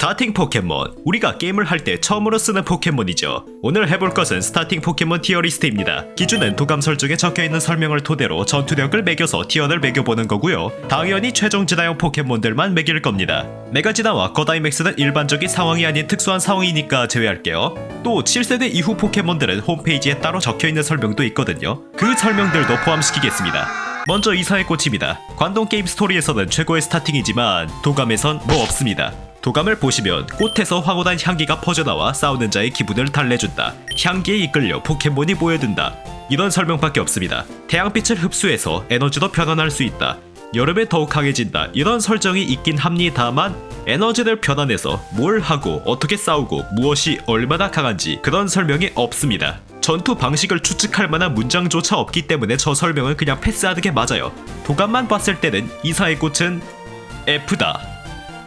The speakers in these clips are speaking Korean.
스타팅 포켓몬, 우리가 게임을 할 때 처음으로 쓰는 포켓몬이죠. 오늘 해볼 것은 스타팅 포켓몬 티어리스트입니다. 기준은 도감 설정에 적혀있는 설명을 토대로 전투력을 매겨서 티어를 매겨보는 거고요. 당연히 최종 진화형 포켓몬들만 매길 겁니다. 메가진화와 거다이맥스는 일반적인 상황이 아닌 특수한 상황이니까 제외할게요. 또 7세대 이후 포켓몬들은 홈페이지에 따로 적혀있는 설명도 있거든요. 그 설명들도 포함시키겠습니다. 먼저 이사의 꽃입니다. 관동 게임 스토리에서는 최고의 스타팅이지만 도감에선 뭐 없습니다. 도감을 보시면 꽃에서 황홀한 향기가 퍼져나와 싸우는 자의 기분을 달래준다. 향기에 이끌려 포켓몬이 모여든다. 이런 설명밖에 없습니다. 태양빛을 흡수해서 에너지도 변환할 수 있다. 여름에 더욱 강해진다. 이런 설정이 있긴 합니다만 에너지를 변환해서 뭘 하고 어떻게 싸우고 무엇이 얼마나 강한지 그런 설명이 없습니다. 전투 방식을 추측할 만한 문장조차 없기 때문에 저 설명은 그냥 패스하는 게 맞아요. 도감만 봤을 때는 이사의 꽃은 F다.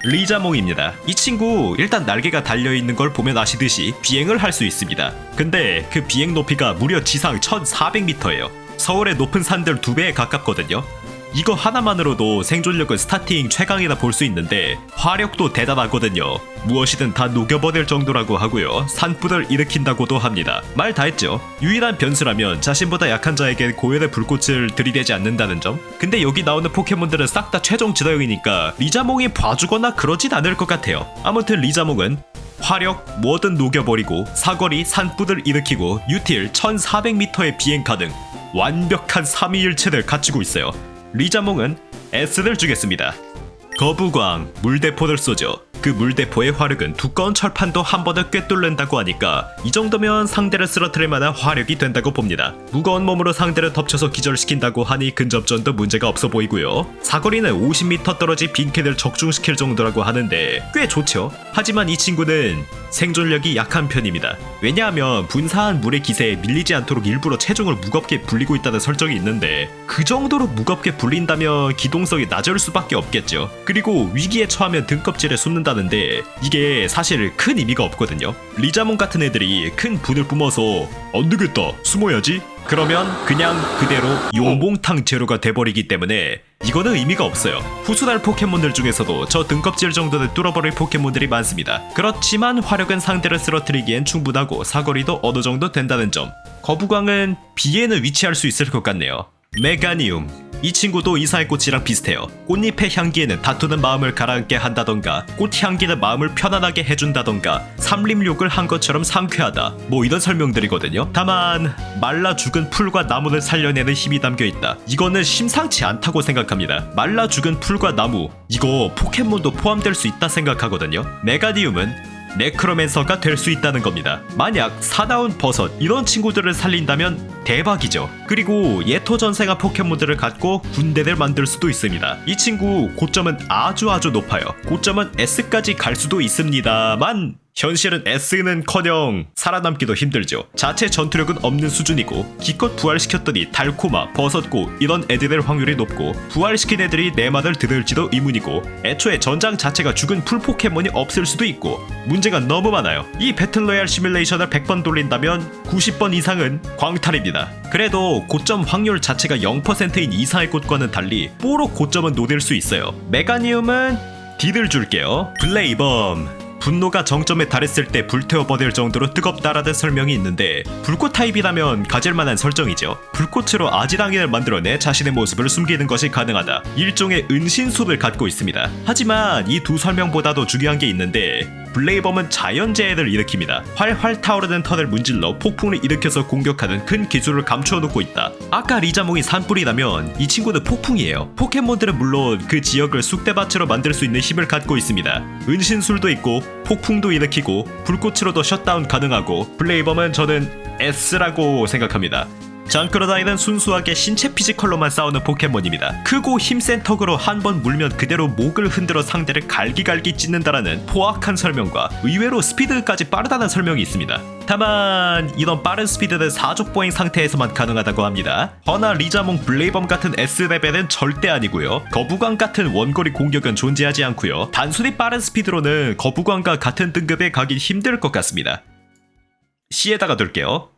리자몽입니다. 이 친구 일단 날개가 달려있는 걸 보면 아시듯이 비행을 할 수 있습니다. 근데 그 비행 높이가 무려 지상 1400m예요. 서울의 높은 산들 2배에 가깝거든요. 이거 하나만으로도 생존력은 스타팅 최강이다 볼 수 있는데 화력도 대단하거든요. 무엇이든 다 녹여버릴 정도라고 하고요. 산불을 일으킨다고도 합니다. 말 다 했죠. 유일한 변수라면 자신보다 약한 자에게 고열의 불꽃을 들이대지 않는다는 점. 근데 여기 나오는 포켓몬들은 싹 다 최종 진화형이니까 리자몽이 봐주거나 그러진 않을 것 같아요. 아무튼 리자몽은 화력 뭐든 녹여버리고 사거리 산불을 일으키고 유틸 1400m의 비행 가능 완벽한 3위일체를 갖추고 있어요. 리자몽은 S를 주겠습니다. 거부광, 물대포를 쏘죠. 그 물대포의 화력은 두꺼운 철판도 한 번에 꿰뚫는다고 하니까 이 정도면 상대를 쓰러뜨릴 만한 화력이 된다고 봅니다. 무거운 몸으로 상대를 덮쳐서 기절시킨다고 하니 근접전도 문제가 없어 보이고요. 사거리는 50m 떨어진 빈캔을 적중시킬 정도라고 하는데 꽤 좋죠. 하지만 이 친구는 생존력이 약한 편입니다. 왜냐하면 분사한 물의 기세에 밀리지 않도록 일부러 체중을 무겁게 불리고 있다는 설정이 있는데 그 정도로 무겁게 불린다면 기동성이 낮을 수밖에 없겠죠. 그리고 위기에 처하면 등껍질에 숨는다는데 이게 사실 큰 의미가 없거든요. 리자몽 같은 애들이 큰 분을 뿜어서 안 되겠다 숨어야지 그러면 그냥 그대로 용봉탕 제로가 돼버리기 때문에 이거는 의미가 없어요. 후순할 포켓몬들 중에서도 저 등껍질 정도는 뚫어버릴 포켓몬들이 많습니다. 그렇지만 화력은 상대를 쓰러뜨리기엔 충분하고 사거리도 어느 정도 된다는 점. 거부광은 B에는 위치할 수 있을 것 같네요. 메가니움, 이 친구도 이사의 꽃이랑 비슷해요. 꽃잎의 향기에는 다투는 마음을 가라앉게 한다던가 꽃향기는 마음을 편안하게 해준다던가 삼림욕을 한 것처럼 상쾌하다 뭐 이런 설명들이거든요. 다만 말라 죽은 풀과 나무를 살려내는 힘이 담겨있다. 이거는 심상치 않다고 생각합니다. 말라 죽은 풀과 나무 이거 포켓몬도 포함될 수 있다 생각하거든요. 메가니움은 네크로맨서가 될 수 있다는 겁니다. 만약 사나운 버섯 이런 친구들을 살린다면 대박이죠. 그리고 예토전생한 포켓몬들을 갖고 군대를 만들 수도 있습니다. 이 친구 고점은 아주 높아요. 고점은 S까지 갈 수도 있습니다만 현실은 S는커녕 살아남기도 힘들죠. 자체 전투력은 없는 수준이고 기껏 부활시켰더니 달코마, 버섯고 이런 애들의 확률이 높고 부활시킨 애들이 내 말을 들을지도 의문이고 애초에 전장 자체가 죽은 풀 포켓몬이 없을 수도 있고 문제가 너무 많아요. 이 배틀로얄 시뮬레이션을 100번 돌린다면 90번 이상은 광탈입니다. 그래도 고점 확률 자체가 0%인 이사의 꽃과는 달리 뽀록 고점은 노릴 수 있어요. 메가니움은 D를 줄게요. 블레이범, 분노가 정점에 달했을 때 불태워버릴 정도로 뜨겁다라는 설명이 있는데 불꽃 타입이라면 가질만한 설정이죠. 불꽃으로 아지랑이를 만들어내 자신의 모습을 숨기는 것이 가능하다. 일종의 은신술을 갖고 있습니다. 하지만 이 두 설명보다도 중요한 게 있는데 블레이범은 자연재해를 일으킵니다. 활활 타오르는 턴을 문질러 폭풍을 일으켜서 공격하는 큰 기술을 감추어 놓고 있다. 아까 리자몽이 산불이라면 이 친구는 폭풍이에요. 포켓몬들은 물론 그 지역을 쑥대밭으로 만들 수 있는 힘을 갖고 있습니다. 은신술도 있고 폭풍도 일으키고 불꽃으로도 셧다운 가능하고 블레이범은 저는 S라고 생각합니다. 장크로다이는 순수하게 신체 피지컬로만 싸우는 포켓몬입니다. 크고 힘센 턱으로 한 번 물면 그대로 목을 흔들어 상대를 갈기갈기 찢는다라는 포악한 설명과 의외로 스피드까지 빠르다는 설명이 있습니다. 다만 이런 빠른 스피드는 사족보행 상태에서만 가능하다고 합니다. 허나 리자몽, 블레이범 같은 S레벨은 절대 아니고요. 거부광 같은 원거리 공격은 존재하지 않고요. 단순히 빠른 스피드로는 거부광과 같은 등급에 가긴 힘들 것 같습니다. C에다가 둘게요.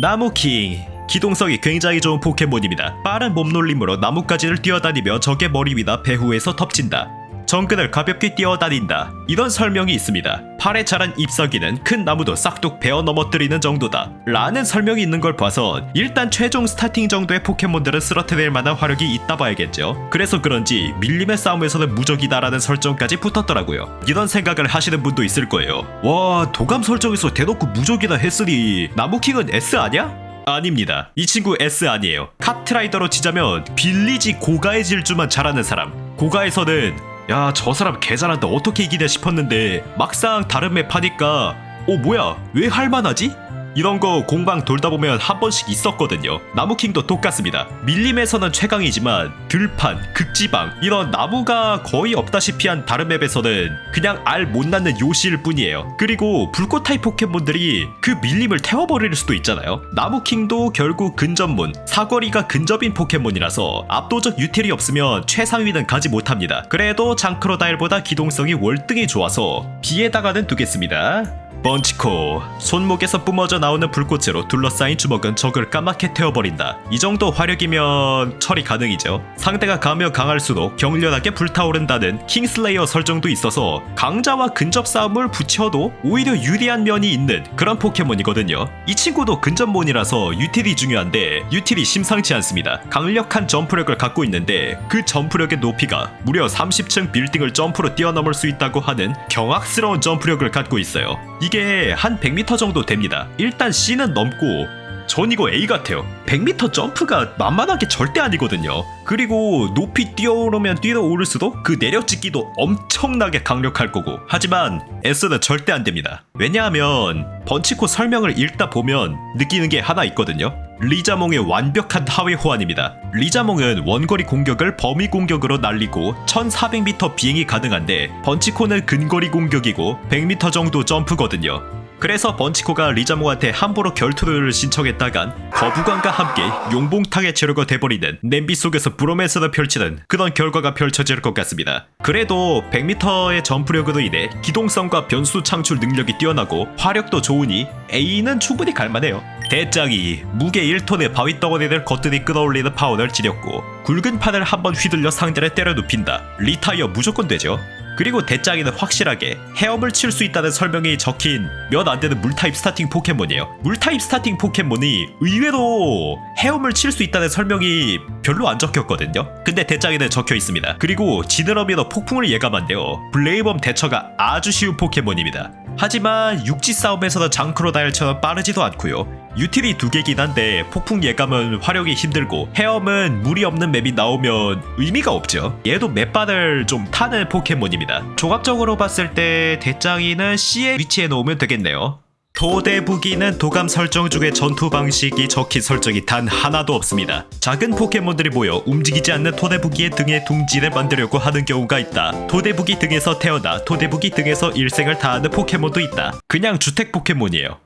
나무킹, 기동성이 굉장히 좋은 포켓몬입니다. 빠른 몸놀림으로 나뭇가지를 뛰어다니며 적의 머리 위나 배후에서 덮친다. 정글을 가볍게 뛰어다닌다. 이런 설명이 있습니다. 팔에 자란 잎사귀는 큰 나무도 싹둑 베어 넘어뜨리는 정도다 라는 설명이 있는 걸 봐선 일단 최종 스타팅 정도의 포켓몬들은 쓰러트릴 만한 화력이 있다 봐야겠죠. 그래서 그런지 밀림의 싸움에서는 무적이다라는 설정까지 붙었더라고요. 이런 생각을 하시는 분도 있을 거예요. 와, 도감 설정에서 대놓고 무적이다 했으니 나무킹은 S 아냐? 아닙니다. 이 친구 S 아니에요. 카트라이더로 치자면 빌리지 고가의 질주만 잘하는 사람. 고가에서는 야, 저 사람 개 잘한다 어떻게 이기냐 싶었는데 막상 다른 맵 하니까 뭐야 왜 할만하지? 이런 거 공방 돌다 보면 한 번씩 있었거든요. 나무킹도 똑같습니다. 밀림에서는 최강이지만 들판, 극지방 이런 나무가 거의 없다시피 한 다른 맵에서는 그냥 알 못 낳는 요시일 뿐이에요. 그리고 불꽃 타입 포켓몬들이 그 밀림을 태워버릴 수도 있잖아요. 나무킹도 결국 근접문, 사거리가 근접인 포켓몬이라서 압도적 유틸이 없으면 최상위는 가지 못합니다. 그래도 장크로다일보다 기동성이 월등히 좋아서 B에다가는 두겠습니다. 번치코, 손목에서 뿜어져 나오는 불꽃으로 둘러싸인 주먹은 적을 까맣게 태워버린다. 이 정도 화력이면 처리 가능이죠. 상대가 가면 강할수록 격렬하게 불타오른다는 킹슬레이어 설정도 있어서 강자와 근접 싸움을 붙여도 오히려 유리한 면이 있는 그런 포켓몬이거든요. 이 친구도 근접몬이라서 유틸이 중요한데 유틸이 심상치 않습니다. 강력한 점프력을 갖고 있는데 그 점프력의 높이가 무려 30층 빌딩을 점프로 뛰어넘을 수 있다고 하는 경악스러운 점프력을 갖고 있어요. 이게 한 100m 정도 됩니다. 일단 C는 넘고 전 이거 A 같아요. 100m 점프가 만만한 게 절대 아니거든요. 그리고 높이 뛰어오르면 뛰어오를수록 그 내려찍기도 엄청나게 강력할 거고. 하지만 S는 절대 안 됩니다. 왜냐하면 번치코 설명을 읽다 보면 느끼는 게 하나 있거든요. 리자몽의 완벽한 하위 호환입니다. 리자몽은 원거리 공격을 범위 공격으로 날리고 1400m 비행이 가능한데 번치코는 근거리 공격이고 100m 정도 점프거든요. 그래서 번치코가 리자몽한테 함부로 결투를 신청했다간 거부감과 함께 용봉탕의 재료가 돼버리는 냄비 속에서 브로맨스를 펼치는 그런 결과가 펼쳐질 것 같습니다. 그래도 100m의 점프력으로 인해 기동성과 변수 창출 능력이 뛰어나고 화력도 좋으니 A는 충분히 갈만해요. 대짱이 무게 1톤의 바위 덩어리를 거뜬히 끌어올리는 파워를 지렸고 굵은 판을 한번 휘둘려 상대를 때려 눕힌다. 리타이어 무조건 되죠. 그리고 대짱이는 확실하게 헤엄을 칠 수 있다는 설명이 적힌 몇 안되는 물타입 스타팅 포켓몬이에요. 물타입 스타팅 포켓몬이 의외로 헤엄을 칠 수 있다는 설명이 별로 안 적혔거든요. 근데 대짱이는 적혀 있습니다. 그리고 지느러미로 폭풍을 예감한대요. 블레이범 대처가 아주 쉬운 포켓몬입니다. 하지만 육지 싸움에서는 장크로다일처럼 빠르지도 않고요. 유틸이 두 개긴 한데 폭풍 예감은 화력이 힘들고 헤엄은 물이 없는 맵이 나오면 의미가 없죠. 얘도 맵바를 좀 타는 포켓몬입니다. 종합적으로 봤을 때 대짱이는 C에 위치해 놓으면 되겠네요. 토대부기는 도감 설정 중에 전투 방식이 적힌 설정이 단 하나도 없습니다. 작은 포켓몬들이 모여 움직이지 않는 토대부기의 등에 둥지를 만들려고 하는 경우가 있다. 토대부기 등에서 태어나 토대부기 등에서 일생을 다하는 포켓몬도 있다. 그냥 주택 포켓몬이에요.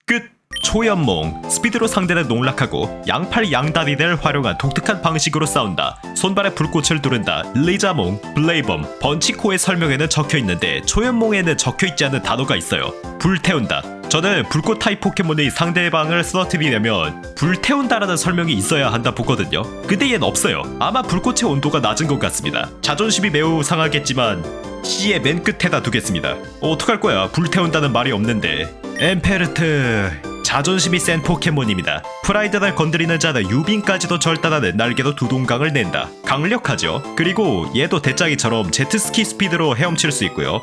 끝! 초연몽, 스피드로 상대를 농락하고 양팔 양다리를 활용한 독특한 방식으로 싸운다. 손발에 불꽃을 두른다. 리자몽, 블레이범, 번치코의 설명에는 적혀있는데 초연몽에는 적혀있지 않은 단어가 있어요. 불태운다. 저는 불꽃 타입 포켓몬이 상대방을 쓰러뜨리려면 불태운다라는 설명이 있어야 한다 보거든요. 근데 얘는 없어요. 아마 불꽃의 온도가 낮은 것 같습니다. 자존심이 매우 상하겠지만 C의 맨 끝에다 두겠습니다. 어떡할 거야, 불태운다는 말이 없는데. 엠페르트, 자존심이 센 포켓몬입니다. 프라이드를 건드리는 자는 유빈까지도 절단하는 날개로 두 동강을 낸다. 강력하죠. 그리고 얘도 대짱이처럼 제트스키 스피드로 헤엄칠 수 있고요.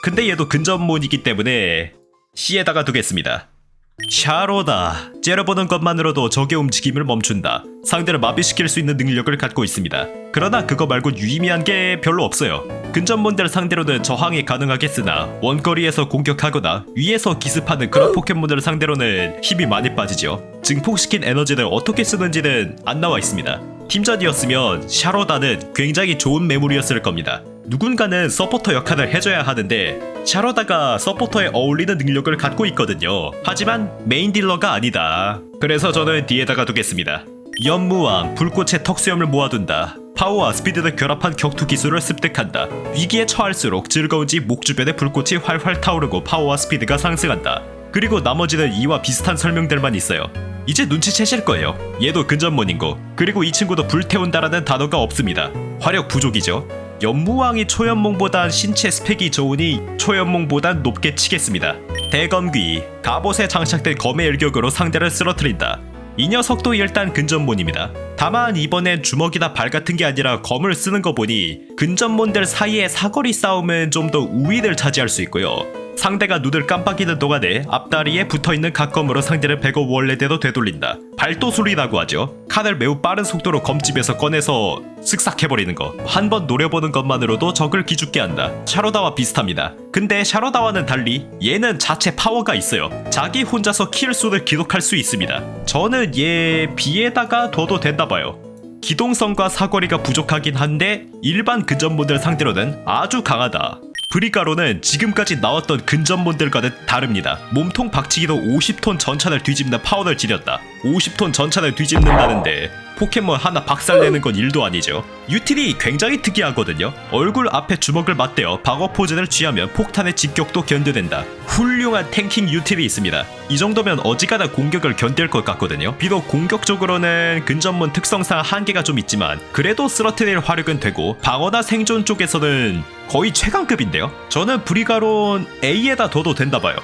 근데 얘도 근접몬이기 때문에 C에다가 두겠습니다. 샤로다, 째려보는 것만으로도 적의 움직임을 멈춘다. 상대를 마비시킬 수 있는 능력을 갖고 있습니다. 그러나 그거 말고 유의미한 게 별로 없어요. 근접몬들 상대로는 저항이 가능하겠으나 원거리에서 공격하거나 위에서 기습하는 그런 포켓몬들 상대로는 힘이 많이 빠지죠. 증폭시킨 에너지를 어떻게 쓰는지는 안 나와 있습니다. 팀전이었으면 샤로다는 굉장히 좋은 매물이었을 겁니다. 누군가는 서포터 역할을 해줘야 하는데 샤로다가 서포터에 어울리는 능력을 갖고 있거든요. 하지만 메인 딜러가 아니다. 그래서 저는 D에다가 두겠습니다. 연무왕, 불꽃의 턱수염을 모아둔다. 파워와 스피드를 결합한 격투 기술을 습득한다. 위기에 처할수록 즐거운지 목 주변에 불꽃이 활활 타오르고 파워와 스피드가 상승한다. 그리고 나머지는 이와 비슷한 설명들만 있어요. 이제 눈치채실 거예요. 얘도 근접몬인 거. 그리고 이 친구도 불태운다라는 단어가 없습니다. 화력 부족이죠. 연무왕이 초연몽보단 신체 스펙이 좋으니 초연몽보단 높게 치겠습니다. 대검귀, 갑옷에 장착된 검의 일격으로 상대를 쓰러뜨린다. 이 녀석도 일단 근접몬입니다. 다만 이번엔 주먹이나 발 같은 게 아니라 검을 쓰는 거 보니 근접몬들 사이의 사거리 싸움은 좀 더 우위를 차지할 수 있고요. 상대가 눈을 깜빡이는 동안에 앞다리에 붙어있는 각검으로 상대를 백업 원래대로 되돌린다. 발도술이라고 하죠. 칼을 매우 빠른 속도로 검집에서 꺼내서 쓱싹 해버리는 거. 한 번 노려보는 것만으로도 적을 기죽게 한다. 샤로다와 비슷합니다. 근데 샤로다와는 달리 얘는 자체 파워가 있어요. 자기 혼자서 킬수를 기록할 수 있습니다. 저는 얘 B에다가 둬도 된다봐요. 기동성과 사거리가 부족하긴 한데 일반 근접몬들 상대로는 아주 강하다. 브리가로는 지금까지 나왔던 근접몬들과는 다릅니다. 몸통 박치기로 50톤 전차를 뒤집는 파워를 지녔다. 50톤 전차를 뒤집는다는데 포켓몬 하나 박살내는 건 일도 아니죠. 유틸이 굉장히 특이하거든요. 얼굴 앞에 주먹을 맞대어 방어 포즈를 취하면 폭탄의 직격도 견뎌낸다. 훌륭한 탱킹 유틸이 있습니다. 이 정도면 어지간한 공격을 견딜 것 같거든요. 비록 공격적으로는 근접몬 특성상 한계가 좀 있지만 그래도 쓰러트릴 화력은 되고 방어나 생존 쪽에서는 거의 최강급인데요. 저는 브리가론 A에다 둬도 된다봐요.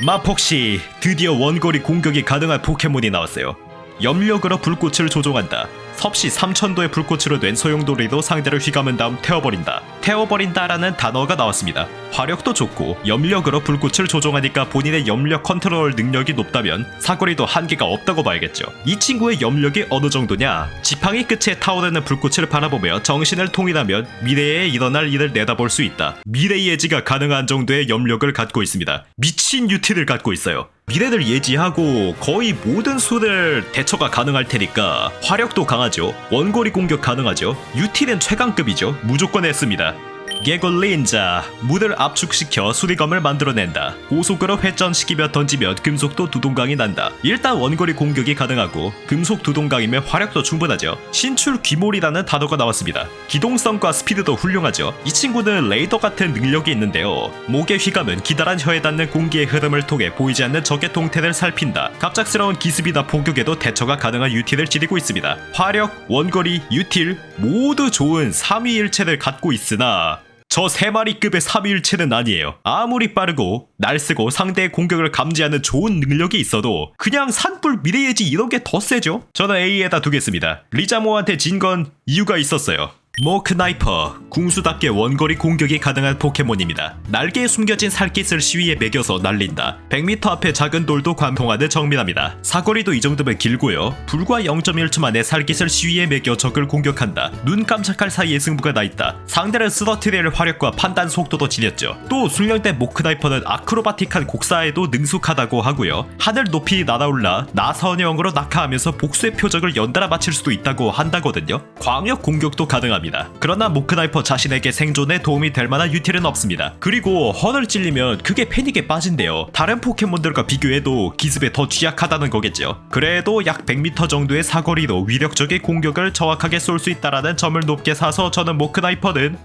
마폭시, 드디어 원거리 공격이 가능한 포켓몬이 나왔어요. 염력으로 불꽃을 조종한다. 섭씨 3000도의 불꽃으로 낸 소용돌이도 상대를 휘감은 다음 태워버린다. 태워버린다라는 단어가 나왔습니다. 화력도 좋고 염력으로 불꽃을 조종하니까 본인의 염력 컨트롤 능력이 높다면 사거리도 한계가 없다고 봐야겠죠. 이 친구의 염력이 어느 정도냐? 지팡이 끝에 타오르는 불꽃을 바라보며 정신을 통일하면 미래에 일어날 일을 내다볼 수 있다. 미래 예지가 가능한 정도의 염력을 갖고 있습니다. 미친 유틸을 갖고 있어요. 미래를 예지하고 거의 모든 수를 대처가 가능할 테니까 화력도 강하죠. 원거리 공격 가능하죠. 유틸은 최강급이죠. 무조건 했습니다. 개골린자, 물을 압축시켜 수리검을 만들어낸다. 고속으로 회전시키며 던지면 금속도 두동강이 난다. 일단 원거리 공격이 가능하고 금속 두동강이면 화력도 충분하죠. 신출 귀몰이라는 단어가 나왔습니다. 기동성과 스피드도 훌륭하죠. 이 친구는 레이더 같은 능력이 있는데요. 목의 휘감은 기다란 혀에 닿는 공기의 흐름을 통해 보이지 않는 적의 동태를 살핀다. 갑작스러운 기습이나 폭격에도 대처가 가능한 유틸을 지니고 있습니다. 화력, 원거리, 유틸 모두 좋은 3위일체를 갖고 있으나 저 3마리급의 3위일체는 아니에요. 아무리 빠르고 날쓰고 상대의 공격을 감지하는 좋은 능력이 있어도 그냥 산불 미래예지 이런 게 더 세죠? 저는 A에다 두겠습니다. 리자모한테 진 건 이유가 있었어요. 모크나이퍼, 궁수답게 원거리 공격이 가능한 포켓몬입니다. 날개에 숨겨진 살깃을 시위에 매겨서 날린다. 100m 앞에 작은 돌도 관통하는 정밀합니다. 사거리도 이 정도면 길고요. 불과 0.1초 만에 살깃을 시위에 매겨 적을 공격한다. 눈 깜짝할 사이에 승부가 나있다. 상대를 쓰러트릴 화력과 판단 속도도 지녔죠. 또 숙련된 모크나이퍼는 아크로바틱한 곡사에도 능숙하다고 하고요. 하늘 높이 날아올라 나선형으로 낙하하면서 복수의 표적을 연달아 맞힐 수도 있다고 한다거든요. 광역 공격도 가능합니다. 그러나 모크나이퍼 자신에게 생존에 도움이 될 만한 유틸은 없습니다. 그리고 헌을 찔리면 그게 패닉에 빠진대요. 다른 포켓몬들과 비교해도 기습에 더 취약하다는 거겠죠. 그래도 약 100m 정도의 사거리로 위력적인 공격을 정확하게 쏠 수 있다라는 점을 높게 사서 저는 모크나이퍼는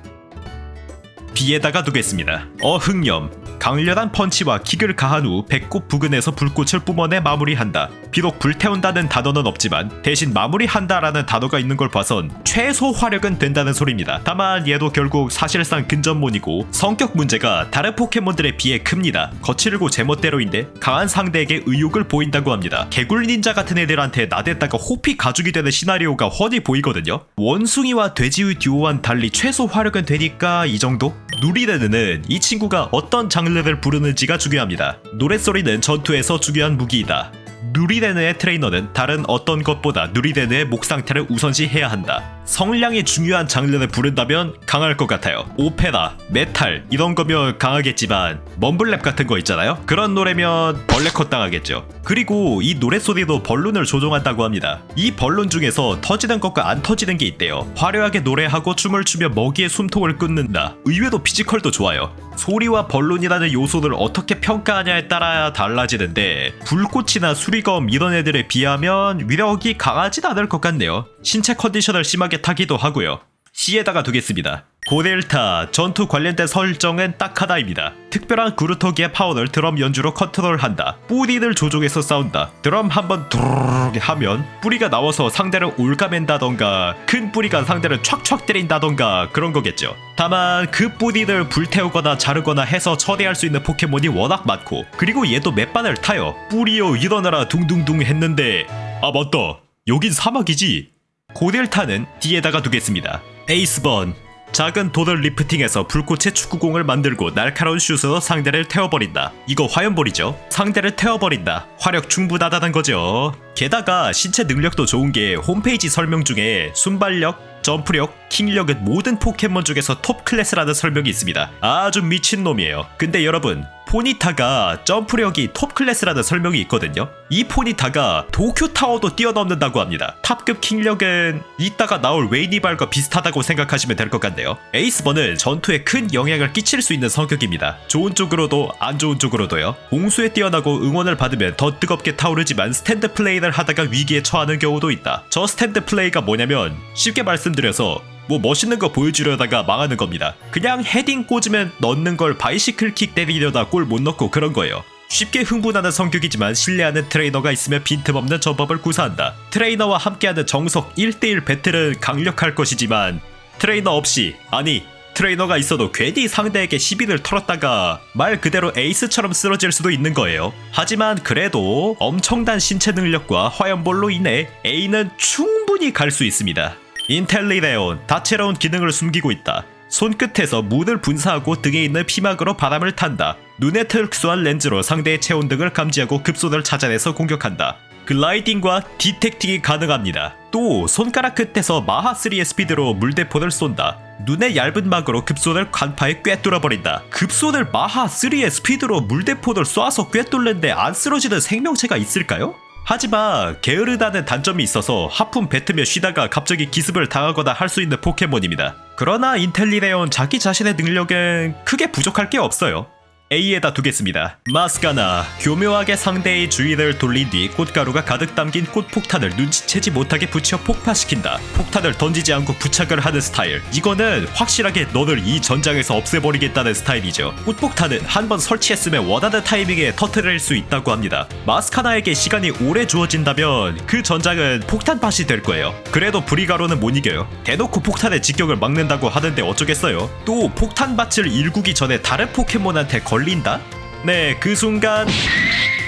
B에다가 두겠습니다. 어흥염, 강렬한 펀치와 킥을 가한 후 배꼽 부근에서 불꽃을 뿜어내 마무리한다. 비록 불태운다는 단어는 없지만 대신 마무리한다라는 단어가 있는 걸 봐선 최소 화력은 된다는 소리입니다. 다만 얘도 결국 사실상 근접몬이고 성격 문제가 다른 포켓몬들에 비해 큽니다. 거칠고 제멋대로인데 강한 상대에게 의욕을 보인다고 합니다. 개굴 닌자 같은 애들한테 나댔다가 호피 가죽이 되는 시나리오가 훤히 보이거든요. 원숭이와 돼지의 듀오와는 달리 최소 화력은 되니까 이 정도? 누리데드는 이 친구가 어떤 장르를 부르는지가 중요합니다. 노랫소리는 전투에서 중요한 무기이다. 누리데드의 트레이너는 다른 어떤 것보다 누리데드의 목 상태를 우선시해야 한다. 성량이 중요한 장르를 부른다면 강할 것 같아요. 오페라, 메탈 이런 거면 강하겠지만 멈블랩 같은 거 있잖아요. 그런 노래면 벌레컷 당하겠죠. 그리고 이 노랫소리도 벌룬을 조종한다고 합니다. 이 벌룬 중에서 터지는 것과 안 터지는 게 있대요. 화려하게 노래하고 춤을 추며 먹이의 숨통을 끊는다. 의외로 피지컬도 좋아요. 소리와 벌룬이라는 요소를 어떻게 평가하냐에 따라 달라지는데 불꽃이나 수리검 이런 애들에 비하면 위력이 강하진 않을 것 같네요. 신체 컨디션을 심하게 타기도 하고요. C에다가 두겠습니다. 고델타 전투 관련된 설정은 딱 하나입니다. 특별한 그루터기의 파워를 드럼 연주로 컨트롤한다. 뿌리를 조종해서 싸운다. 드럼 한번 두르르 하면 뿌리가 나와서 상대를 올가맨다던가 큰 뿌리가 상대를 촥촥 때린다던가 그런 거겠죠. 다만 그 뿌리를 불태우거나 자르거나 해서 처리할 수 있는 포켓몬이 워낙 많고, 그리고 얘도 맷반을 타요. 뿌리요 일어나라 둥둥둥 했는데 아 맞다, 여긴 사막이지. 고델타는 D에다가 두겠습니다. 에이스번 작은 돌을 리프팅해서 불꽃의 축구공을 만들고 날카로운 슛으로 상대를 태워버린다. 이거 화염볼이죠. 상대를 태워버린다. 화력 충분하다는 거죠. 게다가 신체 능력도 좋은 게 홈페이지 설명 중에 순발력, 점프력, 킹력은 모든 포켓몬 중에서 톱 클래스라는 설명이 있습니다. 아주 미친놈이에요. 근데 여러분, 포니타가 점프력이 톱 클래스라는 설명이 있거든요. 이 포니타가 도쿄타워도 뛰어넘는다고 합니다. 탑급 킹력은 이따가 나올 웨이니발과 비슷하다고 생각하시면 될 것 같네요. 에이스번은 전투에 큰 영향을 끼칠 수 있는 성격입니다. 좋은 쪽으로도 안 좋은 쪽으로도요. 공수에 뛰어나고 응원을 받으면 더 뜨겁게 타오르지만 스탠드 플레이를 하다가 위기에 처하는 경우도 있다. 저 스탠드 플레이가 뭐냐면 쉽게 말씀드려서 뭐 멋있는 거 보여주려다가 망하는 겁니다. 그냥 헤딩 꽂으면 넣는 걸 바이시클 킥 때리려다 골 못 넣고 그런 거예요. 쉽게 흥분하는 성격이지만 신뢰하는 트레이너가 있으면 빈틈없는 전법을 구사한다. 트레이너와 함께하는 정석 1대1 배틀은 강력할 것이지만 트레이너 없이, 아니 트레이너가 있어도 괜히 상대에게 시비를 털었다가 말 그대로 에이스처럼 쓰러질 수도 있는 거예요. 하지만 그래도 엄청난 신체 능력과 화염볼로 인해 A는 충분히 갈 수 있습니다. 인텔리레온, 다채로운 기능을 숨기고 있다. 손끝에서 문을 분사하고 등에 있는 피막으로 바람을 탄다. 눈의 특수한 렌즈로 상대의 체온 등을 감지하고 급소를 찾아내서 공격한다. 글라이딩과 디텍팅이 가능합니다. 또 손가락 끝에서 마하3의 스피드로 물대포를 쏜다. 눈의 얇은 막으로 급소를 간파에 꿰뚫어버린다. 급소를 마하3의 스피드로 물대포를 쏴서 꿰뚫는데 안 쓰러지는 생명체가 있을까요? 하지만 게으르다는 단점이 있어서 하품 뱉으며 쉬다가 갑자기 기습을 당하거나 할 수 있는 포켓몬입니다. 그러나 인텔리레온 자기 자신의 능력은 크게 부족할 게 없어요. A에다 두겠습니다. 마스카나, 교묘하게 상대의 주의를 돌린 뒤 꽃가루가 가득 담긴 꽃폭탄을 눈치채지 못하게 붙여 폭파시킨다. 폭탄을 던지지 않고 부착을 하는 스타일. 이거는 확실하게 너를 이 전장에서 없애버리겠다는 스타일이죠. 꽃폭탄은 한번 설치했으면 원하는 타이밍에 터뜨릴 수 있다고 합니다. 마스카나에게 시간이 오래 주어진다면 그 전장은 폭탄밭이 될 거예요. 그래도 브리가로는 못 이겨요. 대놓고 폭탄의 직격을 막는다고 하는데 어쩌겠어요. 또 폭탄밭을 일구기 전에 다른 포켓몬한테 걸린다? 네, 그 순간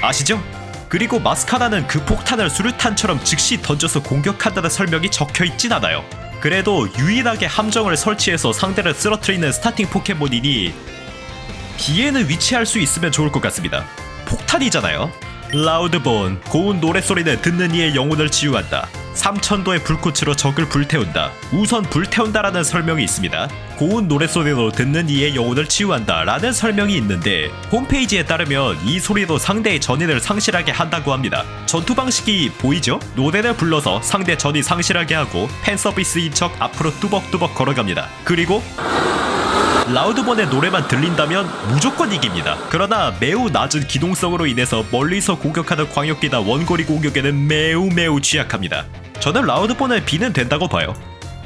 아시죠? 그리고 마스카라는 그 폭탄을 수류탄처럼 즉시 던져서 공격한다는 설명이 적혀있진 않아요. 그래도 유일하게 함정을 설치해서 상대를 쓰러뜨리는 스타팅 포켓몬이니 B에는 위치할 수 있으면 좋을 것 같습니다. 폭탄이잖아요. 라우드본, 고운 노랫소리는 듣는 이의 영혼을 치유한다. 3000도의 불꽃으로 적을 불태운다. 우선 불태운다라는 설명이 있습니다. 고운 노랫소리로 듣는 이의 영혼을 치유한다 라는 설명이 있는데 홈페이지에 따르면 이 소리로 상대의 전인을 상실하게 한다고 합니다. 전투 방식이 보이죠? 노래를 불러서 상대 전이 상실하게 하고 팬서비스인 척 앞으로 뚜벅뚜벅 걸어갑니다. 그리고 라우드본의 노래만 들린다면 무조건 이깁니다. 그러나 매우 낮은 기동성으로 인해서 멀리서 공격하는 광역기나 원거리 공격에는 매우 취약합니다. 저는 라우드본의 B는 된다고 봐요.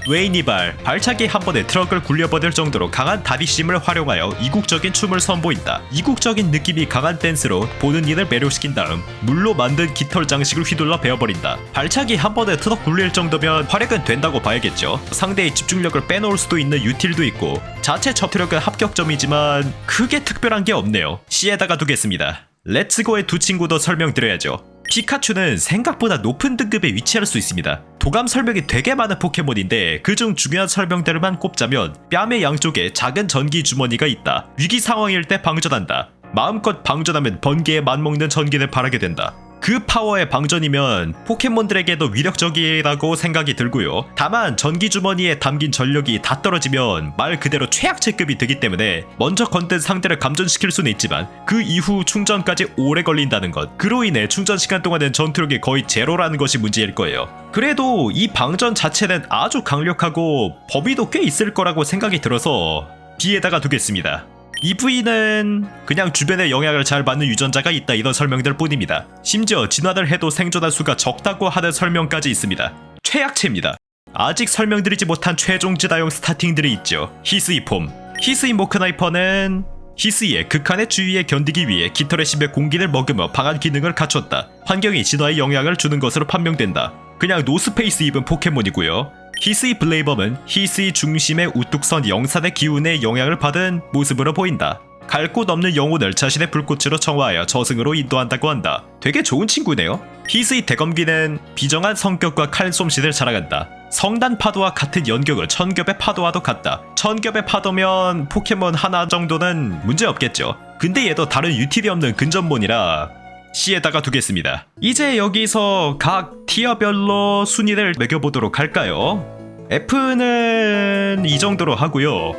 웨이니발, 발차기 한 번에 트럭을 굴려버릴 정도로 강한 다리심을 활용하여 이국적인 춤을 선보인다. 이국적인 느낌이 강한 댄스로 보는 이를 매료시킨 다음 물로 만든 깃털 장식을 휘둘러 베어버린다. 발차기 한 번에 트럭 굴릴 정도면 활약은 된다고 봐야겠죠. 상대의 집중력을 빼놓을 수도 있는 유틸도 있고 자체 접투력은 합격점이지만 크게 특별한 게 없네요. C에다가 두겠습니다. 렛츠고의 두 친구도 설명드려야죠. 피카츄는 생각보다 높은 등급에 위치할 수 있습니다. 도감 설명이 되게 많은 포켓몬인데 그중 중요한 설명들만 꼽자면 뺨의 양쪽에 작은 전기 주머니가 있다. 위기 상황일 때 방전한다. 마음껏 방전하면 번개에 맞먹는 전기를 바라게 된다. 그 파워의 방전이면 포켓몬들에게도 위력적이라고 생각이 들고요. 다만 전기주머니에 담긴 전력이 다 떨어지면 말 그대로 최악체급이 되기 때문에 먼저 건든 상대를 감전시킬 수는 있지만 그 이후 충전까지 오래 걸린다는 것. 그로 인해 충전 시간 동안은 전투력이 거의 제로라는 것이 문제일 거예요. 그래도 이 방전 자체는 아주 강력하고 범위도 꽤 있을 거라고 생각이 들어서 B에다가 두겠습니다. EV는 그냥 주변에 영향을 잘 받는 유전자가 있다 이런 설명들 뿐입니다. 심지어 진화를 해도 생존할 수가 적다고 하는 설명까지 있습니다. 최약체입니다. 아직 설명드리지 못한 최종 지다용 스타팅들이 있죠. 히스이 폼. 히스이 모크나이퍼는 히스이의 극한의 주위에 견디기 위해 깃털의 심해 공기를 먹으며 방한 기능을 갖췄다. 환경이 진화에 영향을 주는 것으로 판명된다. 그냥 노스페이스 입은 포켓몬이고요. 히스이 블레이범은 히스이 중심의 우뚝선 영산의 기운에 영향을 받은 모습으로 보인다. 갈 곳 없는 영혼을 자신의 불꽃으로 정화하여 저승으로 인도한다고 한다. 되게 좋은 친구네요. 히스이 대검기는 비정한 성격과 칼솜씨를 자랑한다. 성단 파도와 같은 연격을 천겹의 파도와도 같다. 천겹의 파도면 포켓몬 하나 정도는 문제 없겠죠. 근데 얘도 다른 유틸이 없는 근접몬이라 C에다가 두겠습니다. 이제 여기서 각 티어별로 순위를 매겨보도록 할까요? F는 이 정도로 하고요.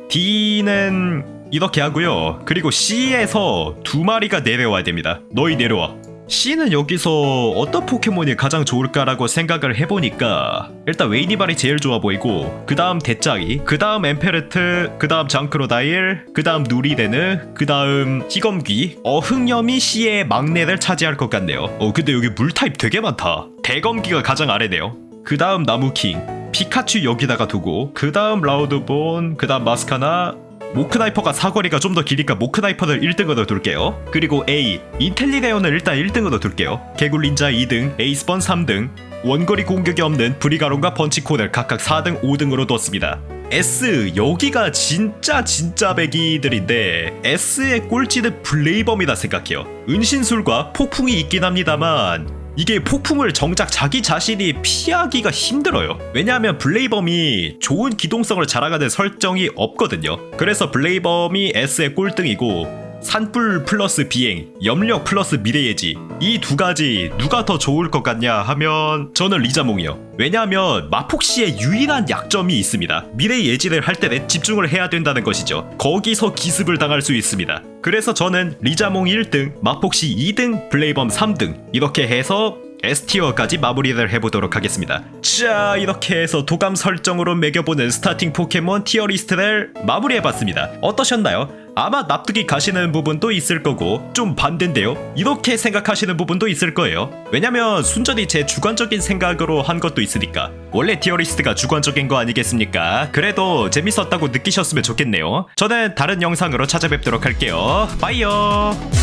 D는 이렇게 하고요. 그리고 C에서 두 마리가 내려와야 됩니다. 너희 내려와. C는 여기서 어떤 포켓몬이 가장 좋을까라고 생각을 해보니까 일단 웨이니발이 제일 좋아 보이고, 그 다음 대짜기, 그 다음 엠페르트, 그 다음 장크로다일, 그 다음 누리데느, 그 다음 희검귀, 어흥염이 C의 막내를 차지할 것 같네요. 근데 여기 물타입 되게 많다. 대검귀가 가장 아래네요. 그 다음 나무킹, 피카츄 여기다가 두고, 그 다음 라우드본, 그 다음 마스카나, 모크나이퍼가 사거리가 좀 더 기니까 모크나이퍼를 1등으로 둘게요. 그리고 A, 인텔리데오는 일단 1등으로 둘게요. 개굴닌자 2등, 에이스번 3등, 원거리 공격이 없는 브리가론과 번치콘을 각각 4등, 5등으로 뒀습니다. S, 여기가 진짜 배기들인데 S의 꼴찌는 블레이범이다 생각해요. 은신술과 폭풍이 있긴 합니다만 이게 폭풍을 정작 자기 자신이 피하기가 힘들어요. 왜냐하면 블레이범이 좋은 기동성을 자랑하는 설정이 없거든요. 그래서 블레이범이 S의 꼴등이고, 산불 플러스 비행, 염력 플러스 미래예지, 이 두 가지 누가 더 좋을 것 같냐 하면 저는 리자몽이요. 왜냐하면 마폭씨의 유일한 약점이 있습니다. 미래예지를 할 때 집중을 해야 된다는 것이죠. 거기서 기습을 당할 수 있습니다. 그래서 저는 리자몽 1등, 마폭씨 2등, 블레이범 3등 이렇게 해서 S티어까지 마무리를 해보도록 하겠습니다. 자, 이렇게 해서 도감 설정으로 매겨보는 스타팅 포켓몬 티어리스트를 마무리해봤습니다. 어떠셨나요? 아마 납득이 가시는 부분도 있을 거고 좀 반대인데요? 이렇게 생각하시는 부분도 있을 거예요. 왜냐면 순전히 제 주관적인 생각으로 한 것도 있으니까. 원래 티어리스트가 주관적인 거 아니겠습니까? 그래도 재밌었다고 느끼셨으면 좋겠네요. 저는 다른 영상으로 찾아뵙도록 할게요. 빠이요.